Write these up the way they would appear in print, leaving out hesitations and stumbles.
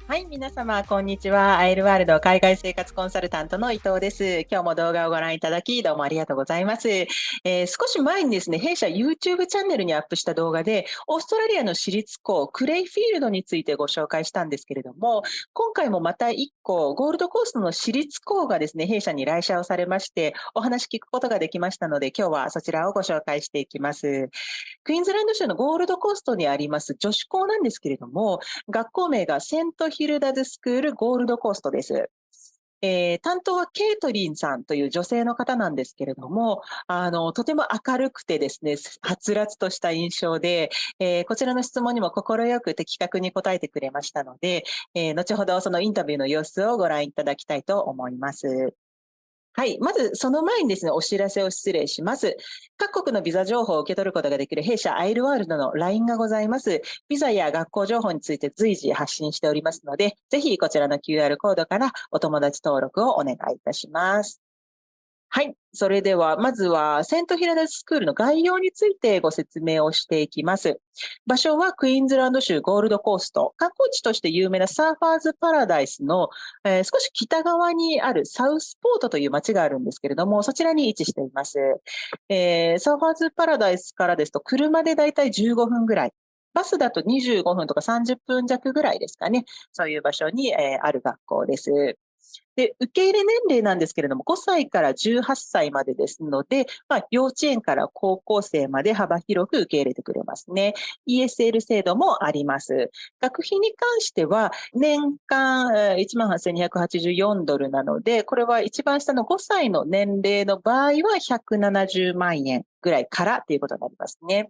はい、皆様、こんにちは。アエルワールド海外生活コンサルタントの伊藤です。今日も動画をご覧いただき、どうもありがとうございます。少し前にですね、弊社 YouTube チャンネルにアップした動画で、オーストラリアの私立校、クレイフィールドについてご紹介したんですけれども、今回もまた1校、ゴールドコーストの私立校がですね、弊社に来社をされまして、お話聞くことができましたので、今日はそちらをご紹介していきます。クイーンズランド州のゴールドコーストにあります女子校なんですけれども、学校名がセントヒルダズスクールゴールドコーストです。担当はケイトリンさんという女性の方なんですけれども、とても明るくてですね、はつらつとした印象で、こちらの質問にも快く的確に答えてくれましたので、後ほどそのインタビューの様子をご覧いただきたいと思います。はい。まず、その前にですね、お知らせを失礼します。各国のビザ情報を受け取ることができる弊社アイルワールドの LINE がございます。ビザや学校情報について随時発信しておりますので、ぜひこちらの QR コードからお友達登録をお願いいたします。はい。それでは、まずは、セントヒルダズスクールの概要についてご説明をしていきます。場所はクイーンズランド州ゴールドコースト。観光地として有名なサーファーズパラダイスの、少し北側にあるサウスポートという街があるんですけれども、そちらに位置しています。サーファーズパラダイスからですと、車でだいたい15分ぐらい。バスだと25分とか30分弱ぐらいですかね。そういう場所に、ある学校です。で、受け入れ年齢なんですけれども、5歳から18歳までですので、幼稚園から高校生まで幅広く受け入れてくれますね。ESL 制度もあります。学費に関しては、年間18,284ドルなので、これは一番下の5歳の年齢の場合は170万円ぐらいからということになりますね。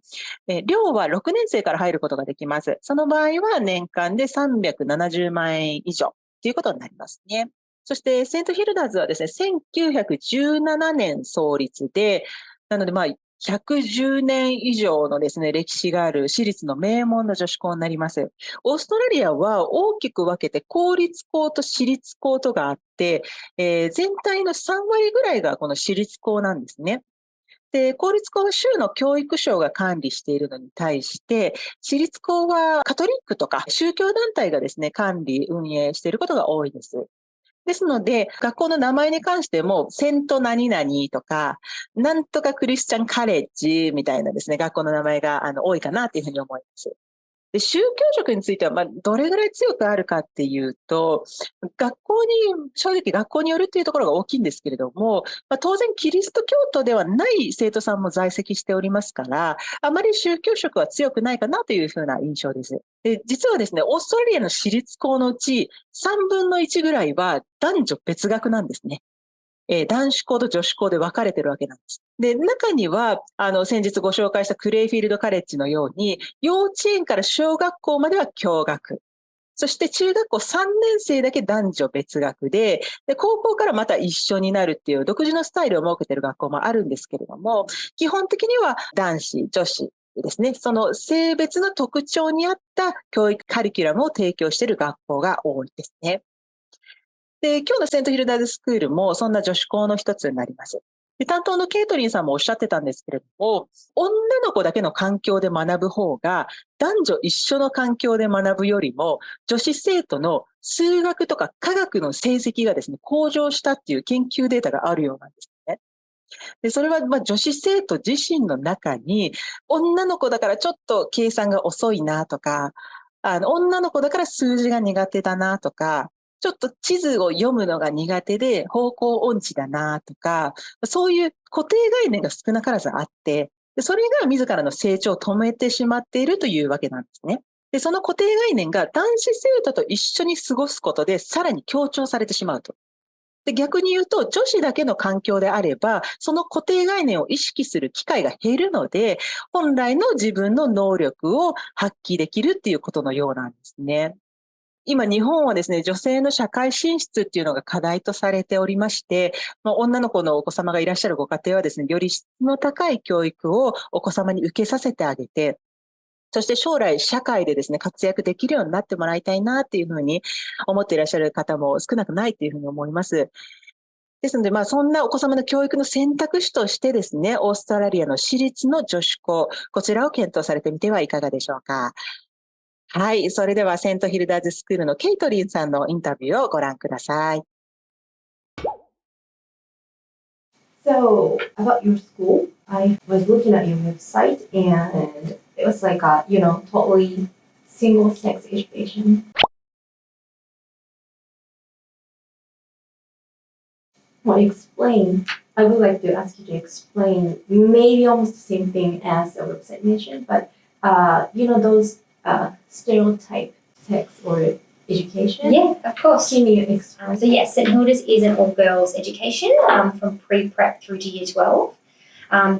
寮は6年生から入ることができます。その場合は年間で370万円以上ということになりますね。そして、セントヒルダーズはですね、1917年創立で、なので、110年以上のですね、歴史がある私立の名門の女子校になります。オーストラリアは大きく分けて公立校と私立校とがあって、全体の3割ぐらいがこの私立校なんですね。で、公立校は州の教育省が管理しているのに対して、私立校はカトリックとか宗教団体がですね、管理、運営していることが多いです。ですので、学校の名前に関しても、セント何々とか、なんとかクリスチャンカレッジみたいなですね、学校の名前が多いかなというふうに思います。で、宗教色については、どれぐらい強くあるかっていうと、正直学校によるっていうところが大きいんですけれども、当然キリスト教徒ではない生徒さんも在籍しておりますから、あまり宗教色は強くないかなというふうな印象です。で、実はですね、オーストラリアの私立校のうち3分の1ぐらいは男女別学なんですね。男子校と女子校で分かれてるわけなんです。で、中には、先日ご紹介したクレイフィールドカレッジのように、幼稚園から小学校までは共学。そして中学校3年生だけ男女別学で、高校からまた一緒になるっていう独自のスタイルを設けている学校もあるんですけれども、基本的には男子、女子ですね、その性別の特徴に合った教育カリキュラムを提供している学校が多いですね。で、今日のセントヒルダーズスクールもそんな女子校の一つになります。で、担当のケイトリンさんもおっしゃってたんですけれども、女の子だけの環境で学ぶ方が、男女一緒の環境で学ぶよりも、女子生徒の数学とか科学の成績がですね、向上したっていう研究データがあるようなんですね。で、それは女子生徒自身の中に、女の子だからちょっと計算が遅いなとか、女の子だから数字が苦手だなとか、ちょっと地図を読むのが苦手で方向音痴だなとか、そういう固定概念が少なからずあって、それが自らの成長を止めてしまっているというわけなんですね。で、その固定概念が男子生徒と一緒に過ごすことでさらに強調されてしまうと。で、逆に言うと、女子だけの環境であれば、その固定概念を意識する機会が減るので、本来の自分の能力を発揮できるっていうことのようなんですね。今、日本はですね、女性の社会進出っていうのが課題とされておりまして、女の子のお子様がいらっしゃるご家庭はですね、より質の高い教育をお子様に受けさせてあげて、そして将来社会でですね、活躍できるようになってもらいたいなっていうふうに思っていらっしゃる方も少なくないというふうに思います。ですので、そんなお子様の教育の選択肢としてですね、オーストラリアの私立の女子校、こちらを検討されてみてはいかがでしょうか。はい。それでは、セントヒルダーズスクールのケイトリンさんのインタビューをご覧ください。So, about your school, I was looking at your website and it was like a, totally single-sex education. I would like to ask you to explain maybe almost the same thing as the website mentioned, but those stereotype sex or education. Yeah, of course. Can you explain? So yes, St Hilda's is an all-girls education from pre-prep through to year 12.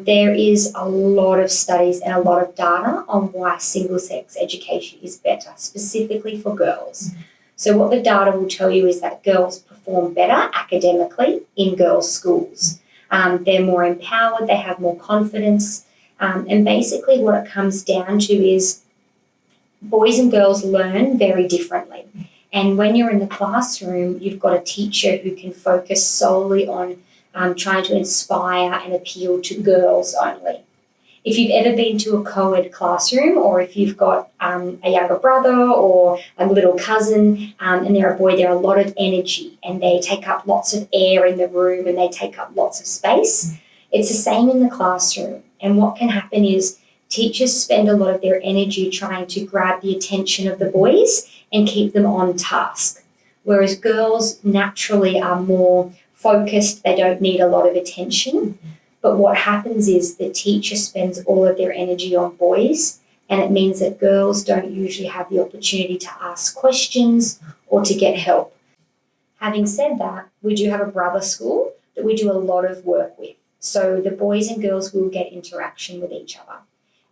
There is a lot of studies and a lot of data on why single-sex education is better, specifically for girls. So what the data will tell you is that girls perform better academically in girls' schools. They're more empowered, they have more confidence, and basically what it comes down to is boys and girls learn very differently. And when you're in the classroom, you've got a teacher who can focus solely on trying to inspire and appeal to girls only. If you've ever been to a co-ed classroom, or if you've got a younger brother or a little cousin and they're a boy, they're a lot of energy and they take up lots of air in the room and they take up lots of space. It's the same in the classroom. And what can happen is teachers spend a lot of their energy trying to grab the attention of the boys and keep them on task. Whereas girls naturally are more focused, they don't need a lot of attention. But what happens is the teacher spends all of their energy on boys, and it means that girls don't usually have the opportunity to ask questions or to get help. Having said that, we do have a brother school that we do a lot of work with. So the boys and girls will get interaction with each other.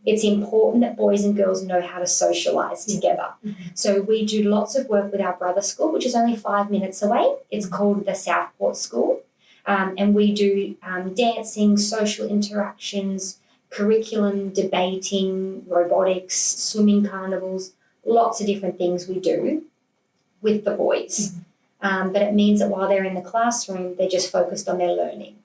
It's important that boys and girls know how to socialise together. So we do lots of work with our brother school, which is only 5 minutes away. It's called the Southport School. And we do dancing, social interactions, curriculum, debating, robotics, swimming carnivals, lots of different things we do with the boys. But it means that while they're in the classroom, they're just focused on their learning.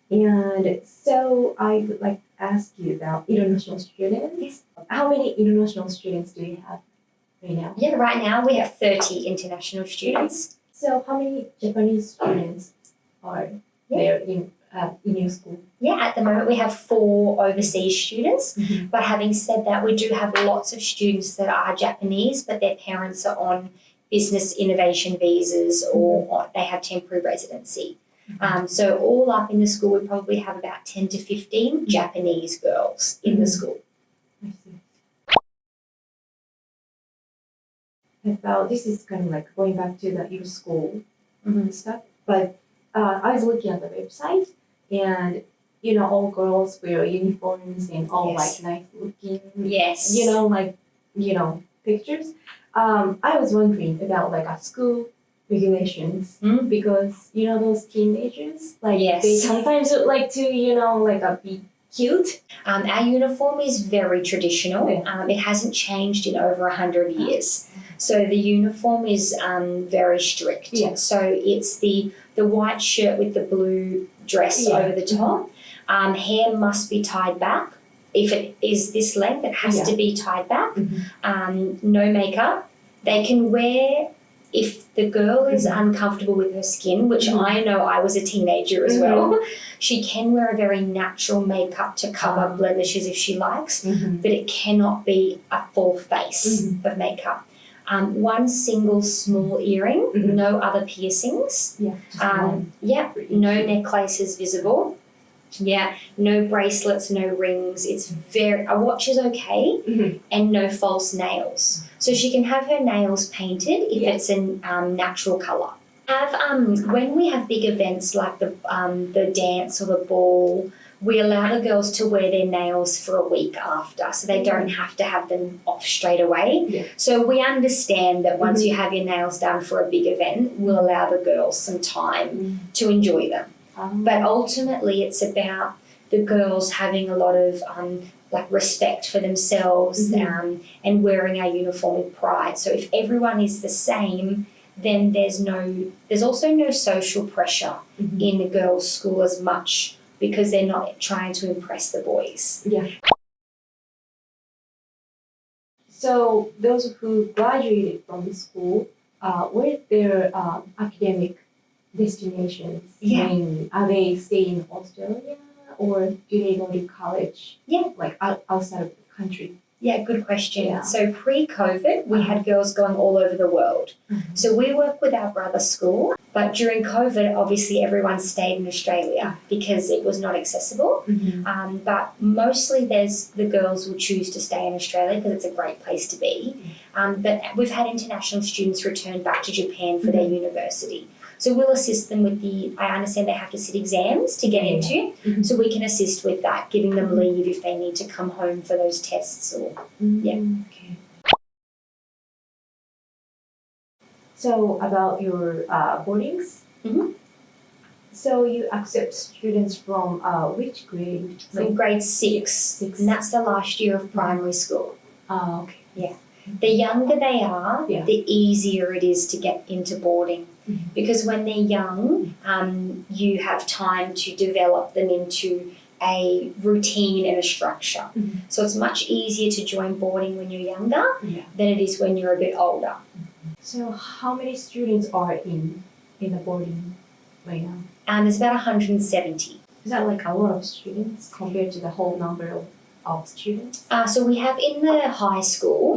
And so I would like to ask you about international students. Yes. How many international students do you have right now? Yeah, right now we have 30 international students. So how many Japanese students are there in your school? Yeah, at the moment we have 4 overseas students. But having said that, we do have lots of students that are Japanese, but their parents are on business innovation visas or they have temporary residency. So all up in the school, we probably have about 10 to 15 Japanese girls in the school. I see. About this is kind of like going back to your school stuff, but I was looking at the website and all girls wear uniforms and all like nice looking pictures. I was wondering about like a school regulations because those teenagers they sometimes would like to be cute. Our uniform is very traditional. It hasn't changed in over 100 years. So the uniform is very strict. So it's the white shirt with the blue dress over the top. Hair must be tied back. If it is this length, it has to be tied back. No makeup. They can wear, if the girl is uncomfortable with her skin, which I know I was a teenager as well, she can wear a very natural makeup to cover blemishes if she likes, but it cannot be a full face of makeup. One single small earring, no other piercings. No necklaces visible. No bracelets, no rings. It's a watch is okay, and no false nails. So she can have her nails painted if it's in natural colour. When we have big events like the dance or the ball, we allow the girls to wear their nails for a week after, so they don't have to have them off straight away. So we understand that once you have your nails done for a big event, we'll allow the girls some time to enjoy them. But ultimately, it's about the girls having a lot of respect for themselves and wearing our uniform with pride. So if everyone is the same, then there's also no social pressure in the girls' school as much because they're not trying to impress the boys. So those who graduated from the school, what is their academic destinations? Yeah. Mainly? Are they staying in Australia or do they go to college? Yeah. Like outside of the country? Yeah, good question. Yeah. So pre-COVID, we had girls going all over the world. So we work with our brother's school, but during COVID, obviously everyone stayed in Australia because it was not accessible. But mostly the girls will choose to stay in Australia because it's a great place to be. But we've had international students return back to Japan for their university. So we'll assist them with I understand they have to sit exams to get into, so we can assist with that, giving them leave if they need to come home for those tests or, yeah. Okay. So about your boardings, so you accept students from which grade? From grade 6, and that's the last year of primary school. Okay. Yeah. The younger they are, the easier it is to get into boarding. Because when they're young, you have time to develop them into a routine and a structure. So it's much easier to join boarding when you're younger than it is when you're a bit older. So how many students are in the boarding right now? There's about 170. Is that like a lot of students compared to the whole number of students? So we have in the high school,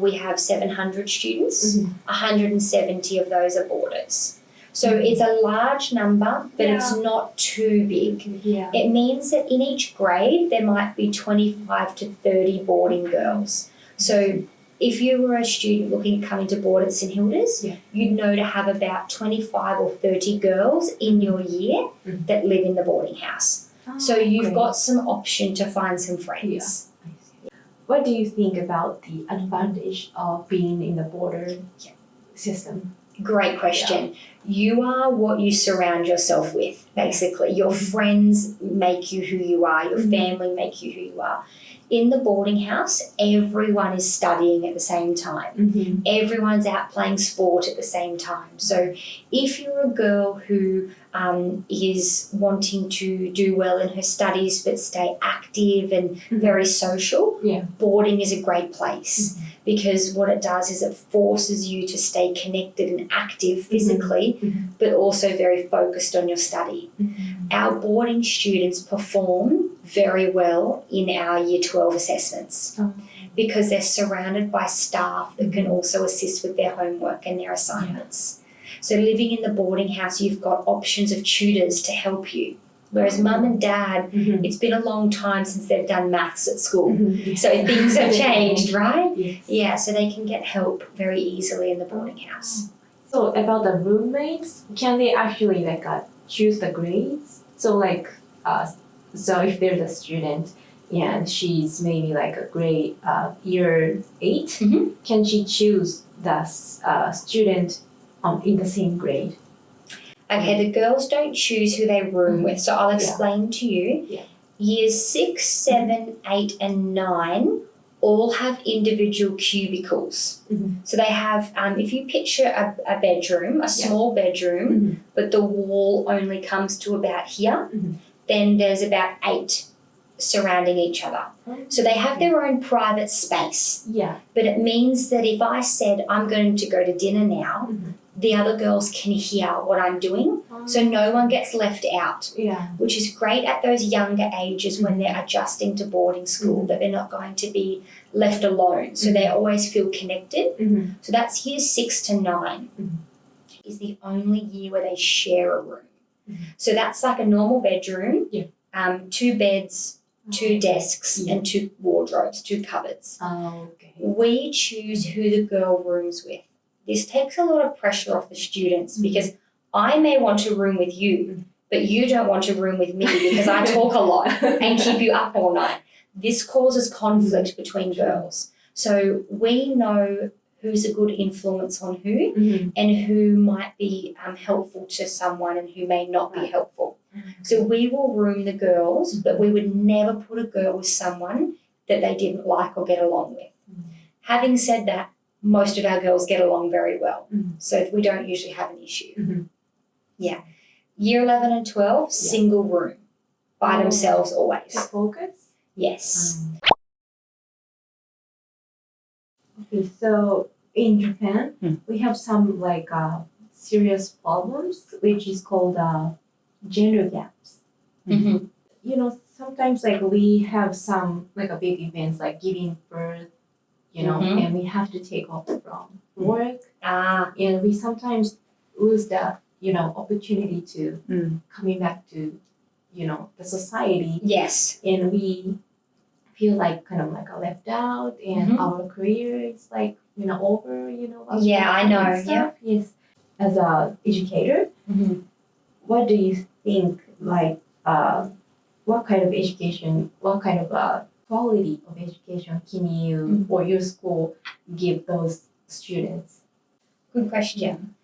we have 700 students. 170 of those are boarders. So it's a large number, but it's not too big. It means that in each grade, there might be 25 to 30 boarding girls. So if you were a student looking at coming to board at St Hilda's, you'd know to have about 25 or 30 girls in your year that live in the boarding house. So you've got some option to find some friends. What do you think about the advantage of being in the border system? Great question. You are what you surround yourself with, basically. Your friends make you who you are. Your family make you who you are. In the boarding house, everyone is studying at the same time. Everyone's out playing sport at the same time. So if you're a girl who is wanting to do well in her studies but stay active and very social, boarding is a great place because what it does is it forces you to stay connected and active physically but also very focused on your study. Our boarding students perform very well in our Year 12 assessments because they're surrounded by staff that can also assist with their homework and their assignments. So living in the boarding house, you've got options of tutors to help you. Whereas mum and dad, it's been a long time since they've done maths at school. So things have changed, right? Yeah, so they can get help very easily in the boarding house. So about the roommates, can they actually choose the grades? So so if there's a student and she's maybe a grade year 8, can she choose the student in the same grade? Okay, the girls don't choose who they room with, so I'll explain to you. Years 6, 7, 8 and 9 all have individual cubicles. So they have, if you picture a bedroom, a small bedroom, but the wall only comes to about here, then there's about 8 surrounding each other. So they have their own private space. But it means that if I said, I'm going to go to dinner now, the other girls can hear what I'm doing. So no one gets left out, which is great at those younger ages when they're adjusting to boarding school, that they're not going to be left alone. So they always feel connected. So that's years 6 to 9 is the only year where they share a room. So that's like a normal bedroom, 2 beds, 2 desks and 2 wardrobes, 2 cupboards. We choose who the girl rooms with. This takes a lot of pressure off the students because I may want to room with you, but you don't want to room with me because I talk a lot and keep you up all night. This causes conflict between girls. So we know who's a good influence on who and who might be helpful to someone and who may not be helpful. So we will room the girls, but we would never put a girl with someone that they didn't like or get along with. Having said that, most of our girls get along very well, so we don't usually have an issue. Yeah. Year 11 and 12, single room, by themselves always. Focus? Yes. Okay, so in Japan, Mm. we have some like serious problems, which is called gender gaps. Mm-hmm. You know, sometimes like we have some like a big events like giving birth, you know, Mhm. and we have to take off from work, Ah, and we sometimes lose that, you know, opportunity to coming back to, you know, the society, yes. and we feel like kind of like left out, and Mhm. our career is like, you know, over, you know. Yeah, I know, and stuff. Yes. As a educator, Mm-hmm. what do you think, like, what kind of education, what kind of quality of education can you or your school give those students? Good question.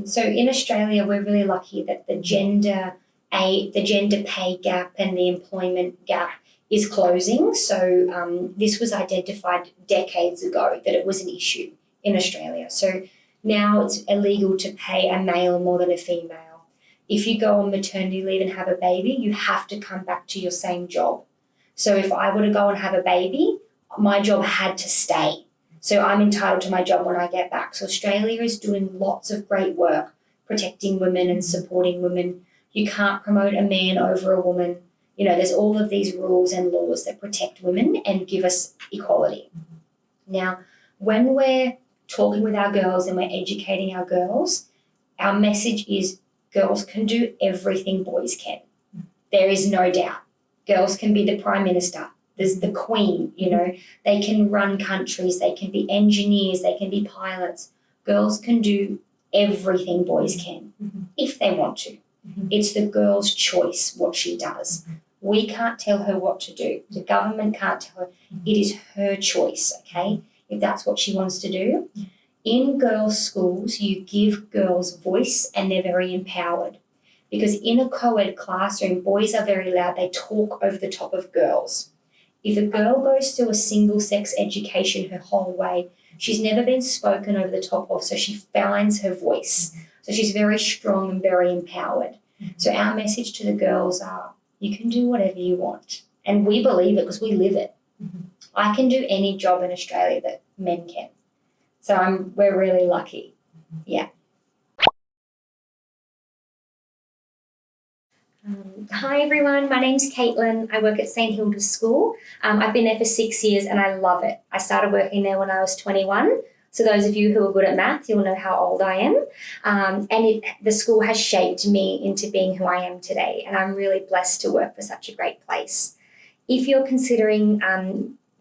So in Australia, we're really lucky that the gender pay gap and the employment gap is closing. So this was identified decades ago that it was an issue in Australia. So now it's illegal to pay a male more than a female. If you go on maternity leave and have a baby, you have to come back to your same job. So if I were to go and have a baby, my job had to stay. So I'm entitled to my job when I get back. So Australia is doing lots of great work protecting women and supporting women. You can't promote a man over a woman. You know, there's all of these rules and laws that protect women and give us equality. Now, when we're talking with our girls and we're educating our girls, our message is girls can do everything boys can. There is no doubt. Girls can be the Prime Minister. There's the Queen, you know. They can run countries. They can be engineers. They can be pilots. Girls can do everything boys can if they want to. It's the girl's choice what she does. We can't tell her what to do. The government can't tell her. It is her choice, okay, if that's what she wants to do. In girls' schools, you give girls voice and they're very empowered. Because in a co-ed classroom, boys are very loud. They talk over the top of girls. If a girl goes through a single-sex education her whole way, she's never been spoken over the top of, so she finds her voice. So she's very strong and very empowered. So our message to the girls are, you can do whatever you want. And we believe it because we live it. I can do any job in Australia that men can. So we're really lucky. Yeah. Hi everyone, my name's Caitlin. I work at St Hilda's School. I've been there for 6 years and I love it. I started working there when I was 21. So those of you who are good at math, you'll know how old I am. The school has shaped me into being who I am today, and I'm really blessed to work for such a great place. If you're considering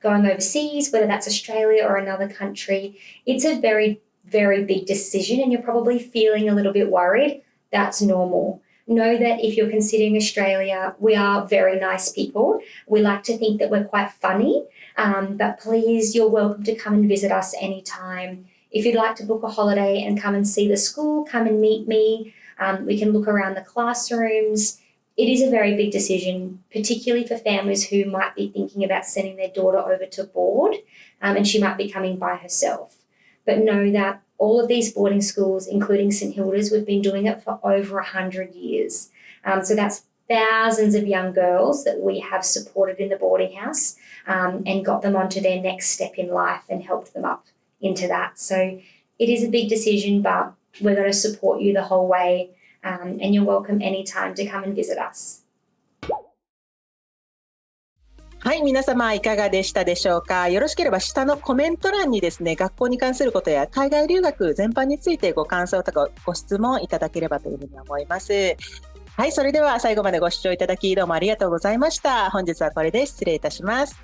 going overseas, whether that's Australia or another country, it's a very, very big decision and you're probably feeling a little bit worried. That's normal. Know that if you're considering Australia, we are very nice people. We like to think that we're quite funny, but please, you're welcome to come and visit us anytime. If you'd like to book a holiday and come and see the school, come and meet me. We can look around the classrooms. It is a very big decision, particularly for families who might be thinking about sending their daughter over to board, and she might be coming by herself. But know that all of these boarding schools, including St Hilda's, we've been doing it for over 100 years. So that's thousands of young girls that we have supported in the boarding house and got them onto their next step in life and helped them up into that. So it is a big decision, but we're going to support you the whole way, and you're welcome anytime to come and visit us. はい、皆様いかがでしたでしょうか。よろしければ下のコメント欄にですね、学校に関することや海外留学全般についてご感想とかご質問いただければというふうに思います。はい、それでは最後までご視聴いただきどうもありがとうございました。本日はこれで失礼いたします。